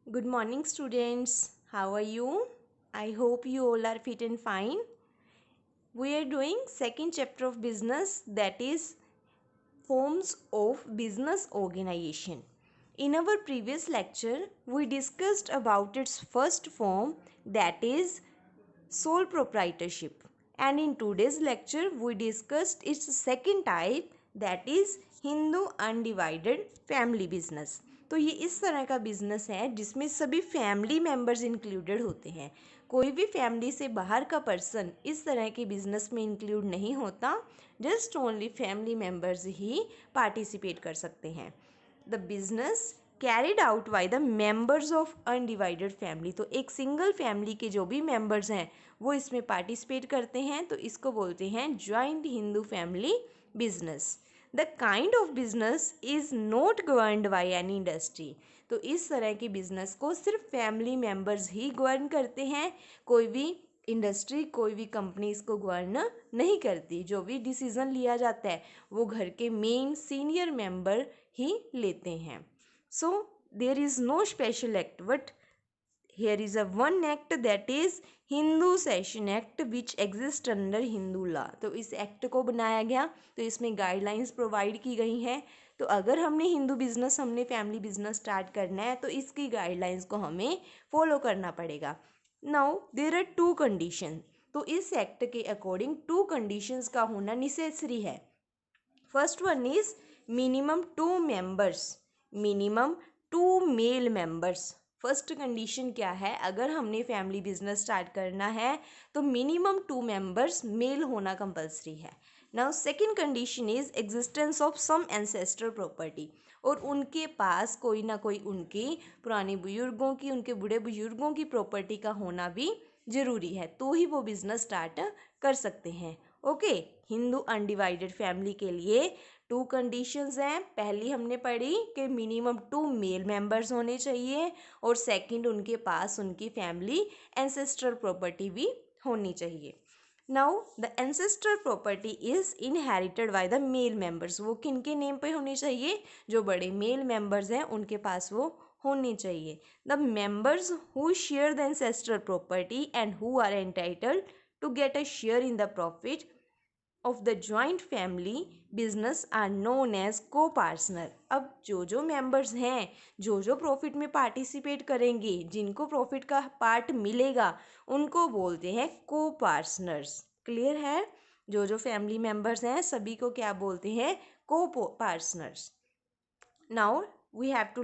Good morning, students. How are you? I hope you all are fit and fine. We are doing second chapter of business, that is forms of business organization. In our previous lecture, we discussed about its first form, that is sole proprietorship, and in today's lecture we discussed its second type, that is Hindu undivided family business. तो ये इस तरह का business है जिसमें सभी family members included होते हैं। कोई भी फैमिली से बाहर का पर्सन इस तरह के बिजनेस में इंक्लूड नहीं होता, जस्ट ओनली फैमिली मेंबर्स ही पार्टिसिपेट कर सकते हैं। The business carried out by the members of undivided family, तो एक सिंगल फैमिली के जो भी मेंबर्स हैं वो इसमें पार्टिसिपेट करते हैं, तो इसको बोलते हैं joint Hindu family business. The kind of business is not governed by any industry, तो इस तरह के बिजनेस को सिर्फ फैमिली मेंबर्स ही गवर्न करते हैं, कोई भी इंडस्ट्री कोई भी कंपनी इसको गवर्न नहीं करती। जो भी डिसीजन लिया जाता है वो घर के मेन सीनियर मेंबर ही लेते हैं। So there is no special act, but here is a one act, that is Hindu session act which exist under Hindu law. तो इस एक्ट को बनाया गया, तो इसमें गाइडलाइंस प्रोवाइड की गई हैं। तो अगर हमने फैमिली बिजनेस स्टार्ट करना है तो इसकी गाइडलाइंस को हमें फॉलो करना पड़ेगा। Now there are two condition, तो इस एक्ट के अकॉर्डिंग टू कंडीशंस का होना नेसेसरी है। First one is minimum two male members. First condition क्या है, अगर हमने फैमिली बिजनेस स्टार्ट करना है तो मिनिमम 2 मेंबर्स मेल होना कंपलसरी है। Now second condition is existence of some ancestor property, और उनके पास कोई ना कोई उनके पुराने बुजुर्गों की, उनके बूढ़े बुजुर्गों की प्रॉपर्टी का होना भी ज़रूरी है, तो ही वो बिज़नेस स्टार्ट कर सकते हैं। ओके, हिंदू अनडिवाइडेड फैमिली के लिए 2 कंडीशंस हैं। पहली हमने पढ़ी कि मिनिमम 2 मेल मेंबर्स होने चाहिए, और सेकंड उनके पास उनकी फैमिली एंसेस्ट्रल प्रॉपर्टी भी होनी चाहिए। Now the ancestral property is inherited by the male members, वो किन के नेम पे होनी चाहिए, जो बड़े मेल मेंबर्स हैं उनके पास वो होनी चाहिए। The members who share the ancestral property and who are entitled to get a share in the profit of the joint family business are known as copartner. अब जो मेंबर्स हैं, जो profit में पार्टिसिपेट करेंगे, जिनको profit का part मिलेगा, उनको बोलते हैं को पार्टनर्स। क्लियर है? जो फैमिली मेंबर्स हैं सभी को क्या बोलते हैं, को partners. Now we have to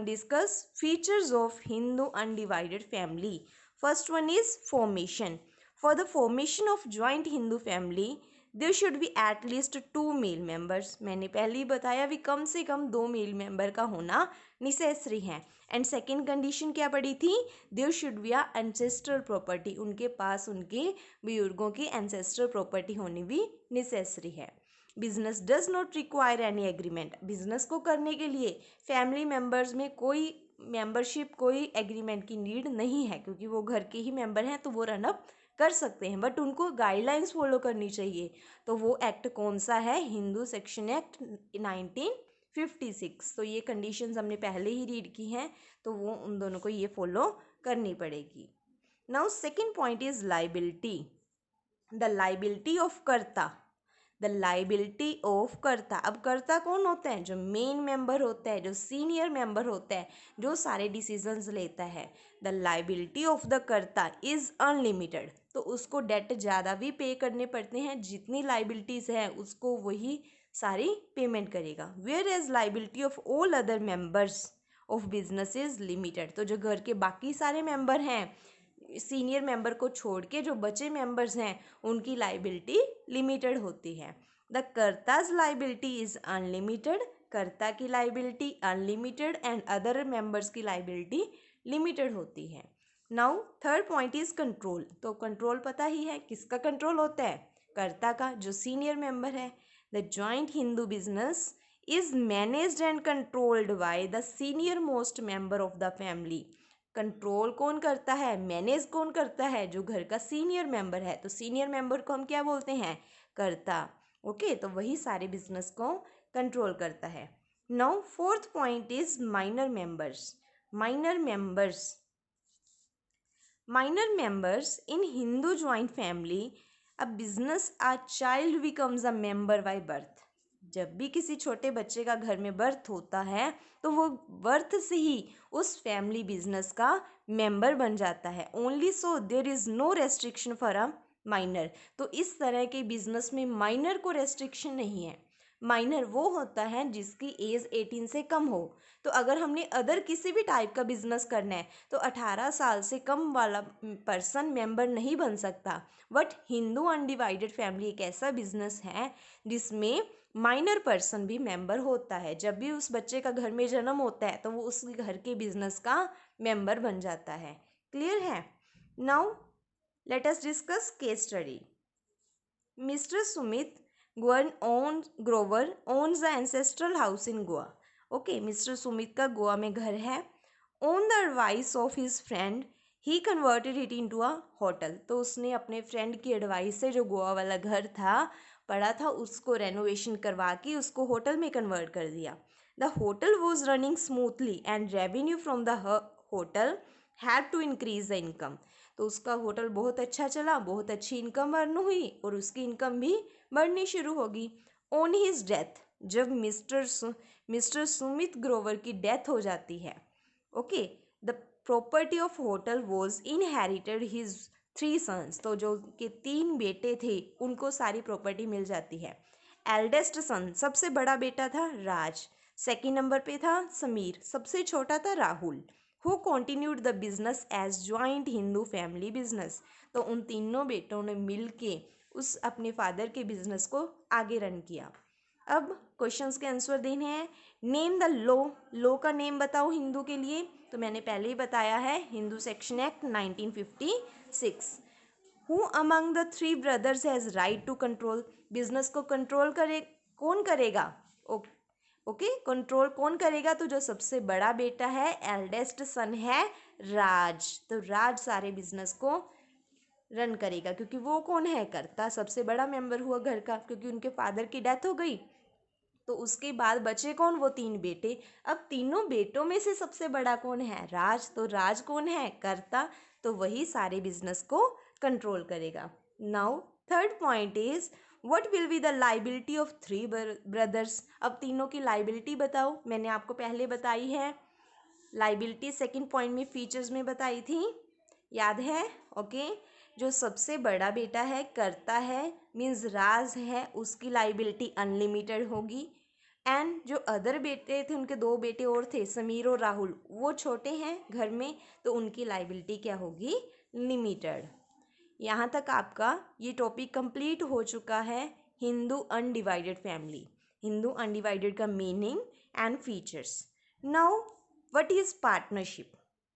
discuss features of Hindu undivided family. First one is formation. For the formation of joint Hindu family, there should be at least 2 male members. मैंने पहले ही बताया भी कम से कम 2 मेल मेंबर का होना necessary है। And second condition क्या पड़ी थी, there should be a ancestral property, उनके पास उनके बुजुर्गों की एंसेस्ट्रल प्रॉपर्टी होनी भी नेसेसरी है। Business does not require any agreement, business को करने के लिए फैमिली मेंबर्स में कोई मेंबरशिप, कोई एग्रीमेंट की नीड नहीं है, क्योंकि वो घर के ही मेंबर हैं तो वो रनअप कर सकते हैं, बट उनको गाइडलाइंस फॉलो करनी चाहिए। तो वो एक्ट कौन सा है, हिंदू सेक्शन एक्ट 1956। तो ये कंडीशंस हमने पहले ही रीड की हैं, तो वो उन दोनों को ये फॉलो करनी पड़ेगी। Now second point is liability. The liability of कर्ता, द लाइबिलिटी ऑफ कर्ता। अब कर्ता कौन होता है, जो मेन मेंबर होता है, जो सीनियर मेंबर होता है, जो सारे डिसीजंस लेता है। द लाइबिलिटी ऑफ द कर्ता इज अनलिमिटेड, तो उसको डेट ज़्यादा भी पे करने पड़ते हैं, जितनी लाइबिलिटीज है उसको वही सारी पेमेंट करेगा। Whereas liability of all other members of business is limited, तो जो घर के बाकी सारे मेंबर हैं, सीनियर मेंबर को छोड़ के जो बचे मेंबर्स हैं, उनकी लाइबिलिटी लिमिटेड होती है। द कर्ताज लाइबिलिटी इज अनलिमिटेड, कर्ता की liability unlimited and other members की लाइबिलिटी लिमिटेड होती है। Now third point is control. तो कंट्रोल पता ही है किसका कंट्रोल होता है, कर्ता का, जो सीनियर मेंबर है। The joint Hindu business is managed and controlled by the senior most member of the family. Control कौन करता है, मैनेज कौन करता है, जो घर का सीनियर मेंबर है। तो सीनियर मेंबर को हम क्या बोलते हैं, कर्ता। ओके, तो वही सारे बिजनेस को कंट्रोल करता है। Now fourth point is minor members. minor members. Minor members in Hindu joint family, a business, a child becomes a member by birth. जब भी किसी छोटे बच्चे का घर में बर्थ होता है तो वो बर्थ से ही उस फैमिली बिजनेस का मेंबर बन जाता है. Only so there is no restriction for a minor. तो इस तरह के बिजनेस में माइनर को रेस्ट्रिक्शन नहीं है. माइनर वो होता है जिसकी एज 18 से कम हो. तो अगर हमने अदर किसी भी टाइप का बिजनेस करना है तो 18 साल से कम वाला पर्सन मेंबर नहीं बन सकता. बट हिंदू अनडिवाइडेड फैमिली एक ऐसा बिजनेस है जिसमें माइनर पर्सन भी मेंबर होता है. जब भी उस बच्चे का घर में जन्म होता है तो वो उस घर के बिजनेस का मेंबर बन जाता है. क्लियर है? Now let us discuss case study. Mister Sumit Grover owns the ancestral house in Goa. Okay, mister Sumit का गोवा में घर है. On the advice of his friend he converted it into a hotel. तो उसने अपने फ्रेंड की एडवाइस से जो गोवा वाला घर था पड़ा था उसको रेनोवेशन करवा के उसको होटल में कन्वर्ट कर दिया. The hotel was running smoothly and revenue from the hotel had to increase the income. तो उसका होटल बहुत अच्छा चला, बहुत अच्छी इनकम अर्न हुई और उसकी इनकम भी बढ़नी शुरू होगी. ऑन हिज डेथ, जब मिस्टर सुमित ग्रोवर की डेथ हो जाती है, okay, the property of hotel was inherited his 3 sons. तो जो के 3 बेटे थे उनको सारी प्रॉपर्टी मिल जाती है. एल्डेस्ट सन, सबसे बड़ा बेटा था राज, सेकेंड नंबर पे था समीर, सबसे छोटा था Rahul. Who continued the business as joint Hindu family business. तो उन तीनों बेटों ने मिल के उस अपने फादर के बिजनेस को आगे रन किया. अब क्वेश्चंस के आंसर देने हैं. नेम द लॉ का नेम बताओ हिंदू के लिए. तो मैंने पहले ही बताया है, Hindu section act 1956. Who among the 3 brothers has right to control. Business को कंट्रोल कौन करेगा? ओके, कंट्रोल कौन करेगा? तो जो सबसे बड़ा बेटा है, एल्डेस्ट सन है राज. तो राज सारे बिजनेस को रन करेगा क्योंकि वो कौन है? करता सबसे बड़ा मेंबर हुआ घर का, क्योंकि उनके फादर की डेथ हो गई. तो उसके बाद बचे कौन? वो 3 बेटे. अब तीनों बेटों में से सबसे बड़ा कौन है? राज. तो राज कौन है? करता. तो वही सारे बिजनेस को कंट्रोल करेगा. Now third point is what will be the liability of 3 brothers. अब तीनों की लाइबिलिटी बताओ. मैंने आपको पहले बताई है लाइबिलिटी, सेकंड पॉइंट में फीचर्स में बताई थी, याद है? ओके, जो सबसे बड़ा बेटा है, करता है, मीन्स राज है, उसकी लाइबिलिटी अनलिमिटेड होगी. एंड जो अदर बेटे थे, उनके 2 बेटे और थे, समीर और राहुल, वो छोटे हैं घर में, तो उनकी लाइबिलिटी क्या होगी? लिमिटेड. यहाँ तक आपका ये टॉपिक कंप्लीट हो चुका है, Hindu undivided family. Hindu undivided का meaning and features. Now what is partnership?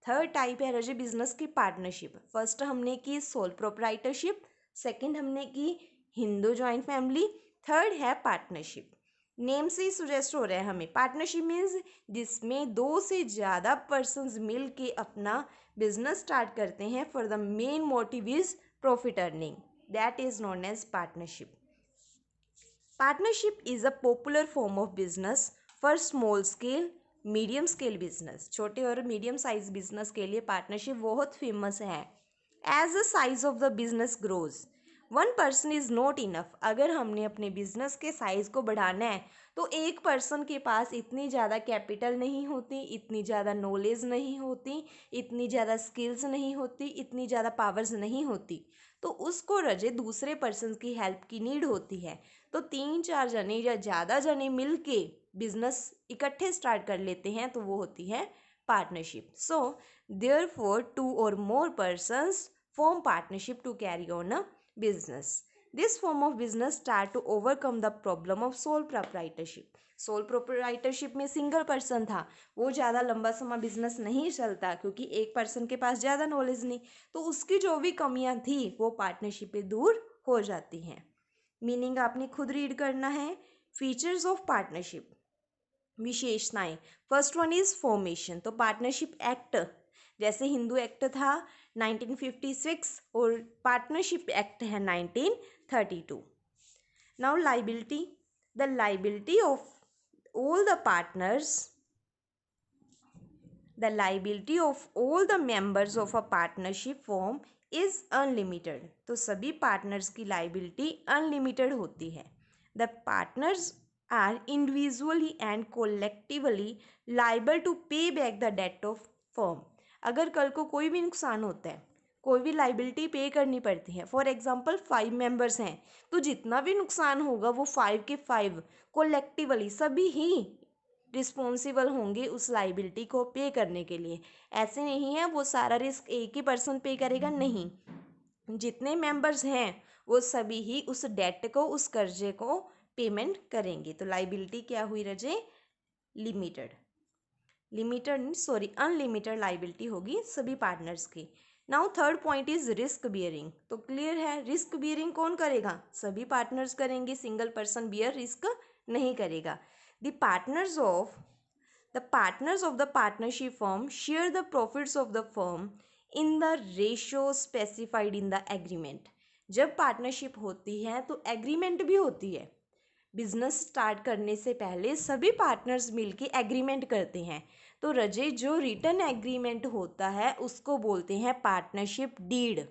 Third type है रजे बिजनेस की पार्टनरशिप. फर्स्ट हमने की सोल प्रोप्राइटरशिप, सेकंड हमने की हिंदू जॉइंट फैमिली, थर्ड है पार्टनरशिप. नेम से ही सुजेस्ट हो रहा है हमें. पार्टनरशिप मीन्स जिसमें 2 से ज़्यादा पर्सन्स मिल के अपना बिजनेस स्टार्ट करते हैं for the main motive is profit earning. That is known as partnership. Partnership is a popular form of business for small scale medium scale business. छोटे और मीडियम साइज बिजनेस के लिए partnership बहुत famous है. As the size of the business grows, 1 person is not enough. अगर हमने अपने business के साइज़ को बढ़ाना है तो एक पर्सन के पास इतनी ज़्यादा कैपिटल नहीं होती, इतनी ज़्यादा नॉलेज नहीं होती, इतनी ज़्यादा स्किल्स नहीं होती, इतनी ज़्यादा पावर्स नहीं होती. तो उसको रजे दूसरे पर्सन की हेल्प की नीड होती है. तो 3-4 जने या ज़्यादा जने मिल के बिजनेस इकट्ठे स्टार्ट कर लेते हैं तो वो होती है पार्टनरशिप. सो देयरफॉर 2 और मोर persons form partnership to carry on a business. This form of business start to overcome the problem of sole proprietorship. Sole proprietorship में सिंगल पर्सन था, वो ज़्यादा लंबा समय बिजनेस नहीं चलता क्योंकि एक पर्सन के पास ज़्यादा नॉलेज नहीं. तो उसकी जो भी कमियां थी वो पार्टनरशिप पे दूर हो जाती हैं. मीनिंग आपने खुद रीड करना है. फीचर्स ऑफ पार्टनरशिप, विशेषताएं. First one is formation. तो पार्टनरशिप एक्ट, जैसे हिंदू एक्ट था 1956 और पार्टनरशिप एक्ट है 1932. Now liability. The liability of all the partners the liability of all the members of a partnership form is unlimited. तो सभी partners की liability unlimited होती है। The partners are individually and collectively liable to pay back the debt of firm. अगर कल को कोई भी नुकसान होता है, कोई भी लाइबिलिटी पे करनी पड़ती है, फॉर एग्जांपल 5 मेंबर्स हैं, तो जितना भी नुकसान होगा वो 5 के 5 कोलेक्टिवली सभी ही रिस्पॉन्सिबल होंगे उस लाइबिलिटी को पे करने के लिए। ऐसे नहीं है वो सारा रिस्क एक ही पर्सन पे करेगा, नहीं, जितने मेंबर्स हैं वो सभी ही उस डेट को, उस कर्जे को पेमेंट करेंगे। तो लाइबिलिटी क्या हुई रजे? लिमिटेड, अनलिमिटेड लाइबिलिटी होगी सभी पार्टनर्स की। Now third point is risk bearing. तो क्लियर है, रिस्क बियरिंग कौन करेगा? सभी पार्टनर्स करेंगे, सिंगल पर्सन बियर रिस्क नहीं करेगा। The partners of the partnership firm share the profits of the firm in the ratio specified in the agreement. जब partnership होती है तो एग्रीमेंट भी होती है। बिजनेस स्टार्ट करने से पहले सभी पार्टनर्स मिलके एग्रीमेंट करते हैं। तो रजे जो रिटन एग्रीमेंट होता है उसको बोलते हैं पार्टनरशिप डीड।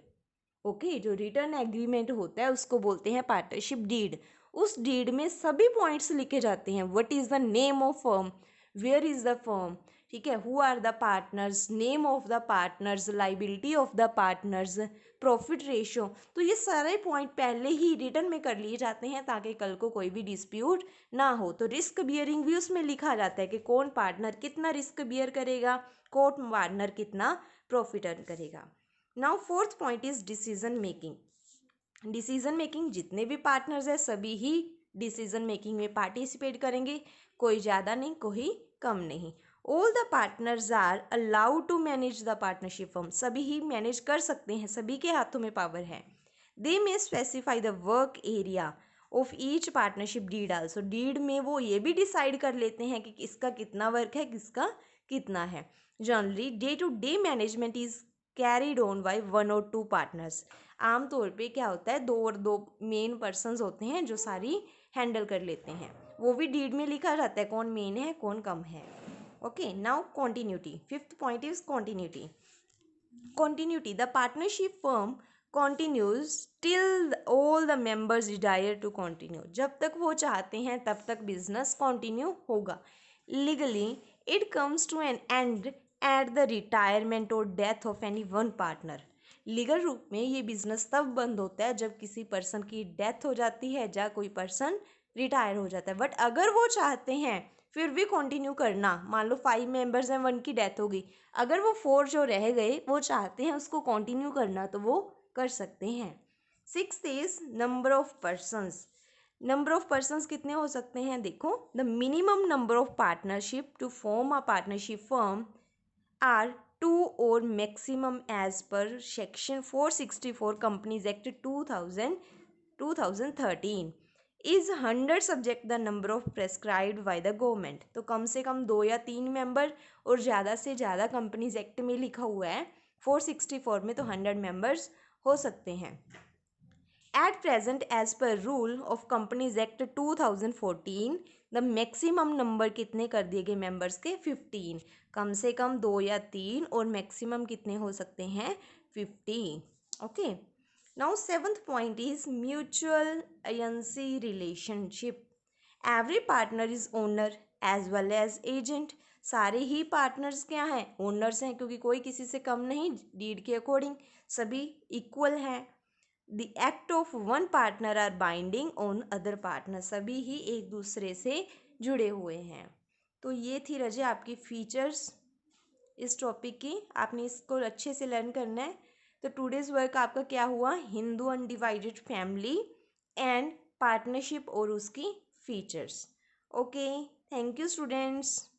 ओके, जो रिटन एग्रीमेंट होता है उसको बोलते हैं पार्टनरशिप डीड। उस डीड में सभी पॉइंट्स लिखे जाते हैं। What is the name of firm, where is the firm, ठीक है, who are the partners, name of the partners, liability of the partners, profit ratio. तो ये सारे पॉइंट पहले ही रिटन में कर लिए जाते हैं ताकि कल को कोई भी डिस्प्यूट ना हो। तो रिस्क बियरिंग भी उसमें लिखा जाता है कि कौन पार्टनर कितना रिस्क बियर करेगा, कौन पार्टनर कितना प्रॉफिट अर्न करेगा। Now fourth point is decision making. Decision making, जितने भी पार्टनर्स हैं सभी ही डिसीजन मेकिंग में पार्टिसिपेट करेंगे, कोई ज़्यादा नहीं, कोई कम नहीं। All the partners are allowed to manage the partnership firm. सभी ही मैनेज कर सकते हैं, सभी के हाथों में पावर है। They may specify the work area of each partnership deed also. Deed में वो ये भी डिसाइड कर लेते हैं कि किसका कितना वर्क है, किसका कितना है। Generally day to day management is carried on by 1 और 2 पार्टनर्स। आमतौर पे क्या होता है, 2 और 2 मेन पर्सनस होते हैं जो सारी हैंडल कर लेते हैं। वो भी डीड में लिखा जाता है कौन मेन है कौन कम है। Okay, now continuity. Fifth point is continuity. The partnership firm continues till all the members desire to continue। जब तक वो चाहते हैं तब तक बिजनेस कंटिन्यू होगा। Legally it comes to an end at the retirement और death of any one partner. Legal रूप में ये बिजनेस तब बंद होता है जब किसी पर्सन की डेथ हो जाती है या कोई पर्सन रिटायर हो जाता है। बट अगर वो चाहते हैं फिर भी कंटिन्यू करना, मान लो 5 मेंबर्स हैं, 1 की डेथ हो गई, अगर वो 4 जो रह गए वो चाहते हैं उसको कंटिन्यू करना तो वो कर सकते हैं। 6th is number of persons. Number of persons कितने हो सकते हैं? देखो, the minimum number of partnership to form a partnership firm are 2 और maximum as per section 464 companies act 2013 is 100 subject the number of prescribed by the government. तो कम से कम 2 या 3 मेंबर और ज़्यादा से ज़्यादा कंपनीज एक्ट में लिखा हुआ है 464 में, तो 100 मेंबर्स हो सकते हैं। At present as per rule of companies act 2014 the maximum number कितने कर दिए गए मेंबर्स के? 15। कम से कम 2 या 3 और मैक्सिमम कितने हो सकते हैं? 50। Okay, now 7th point is mutual agency relationship. Every partner is owner as well as agent. सारे ही पार्टनर्स क्या हैं? ओनर्स हैं, क्योंकि कोई किसी से कम नहीं, डीड के अकॉर्डिंग सभी इक्वल हैं। The act of one partner are binding on other partner. सभी ही एक दूसरे से जुड़े हुए हैं। तो ये थी रजे आपकी फीचर्स इस टॉपिक की। आपने इसको अच्छे से लर्न करना है। तो टुडेज़ वर्क आपका क्या हुआ? Hindu undivided family and partnership और उसकी features. Okay, thank you students.